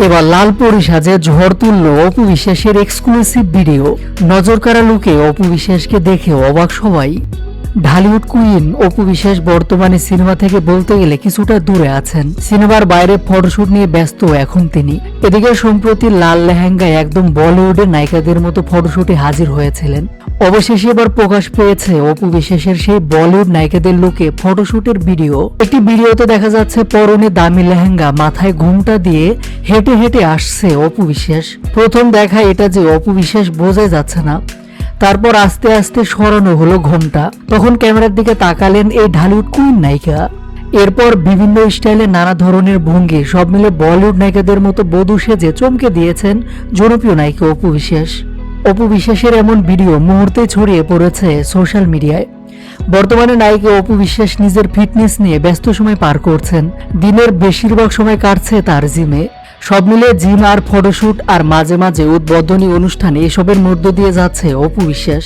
এবার লালপরি সাজে ঝড় তুলল অপু বিশ্বাসের এক্সক্লুসিভ ভিডিও। নজরকাড়া লুকে অপু বিশ্বাসকে দেখে অবাক সবাই। ঢালিউড কুইন অপু বিশ্বাস বর্তমানে সিনেমা থেকে বলতে গেলে কিছুটা দূরে আছেন। সিনেমার বাইরে ফটোশুট নিয়ে ব্যস্ত এখন তিনি। এদিকে সম্প্রতি লাল লেহেঙ্গায় একদম বলিউডের নায়িকাদের মতো ফটোশুটে হাজির হয়েছিলেন। অবশেষে এবার প্রকাশ পেয়েছে অপু বিশ্বাসের সেই বলিউড নায়িকাদের লুকে ফটোশুটের ভিডিও। একটি ভিডিওতে দেখা যাচ্ছে পরনে দামি লেহেঙ্গা, মাথায় ঘোমটা দিয়ে হেঁটে হেঁটে আসছে অপু বিশ্বাস। প্রথম দেখায় এটা যে অপু বিশ্বাস বোঝা যাচ্ছে না, তারপর আস্তে আস্তে সরানো হলো ঘোমটা। তখন ক্যামেরার দিকে তাকালেন এই ঢালিউড কুইন নায়িকা। এরপর বিভিন্ন স্টাইলে নানা ধরনের ভঙ্গি সব মিলে বলিউড নায়িকাদের মতো বধূ সেজে চমকে দিয়েছেন জনপ্রিয় নায়িকা অপু বিশ্বাস। অপু বিশ্বাসের এমন ভিডিও মুহূর্তে ছড়িয়ে পড়েছে সোশ্যাল মিডিয়ায়। বর্তমানে নায়িকা অপু বিশ্বাস নিজের ফিটনেস নিয়ে ব্যস্ত সময় পার করছেন। দিনের বেশিরভাগ সময় কাটছে তার জিমে। সব মিলে জিম আর ফটোশুট আর মাঝে মাঝে উদ্বোধনী অনুষ্ঠান এসবের মধ্য দিয়ে যাচ্ছে অপু বিশ্বাস।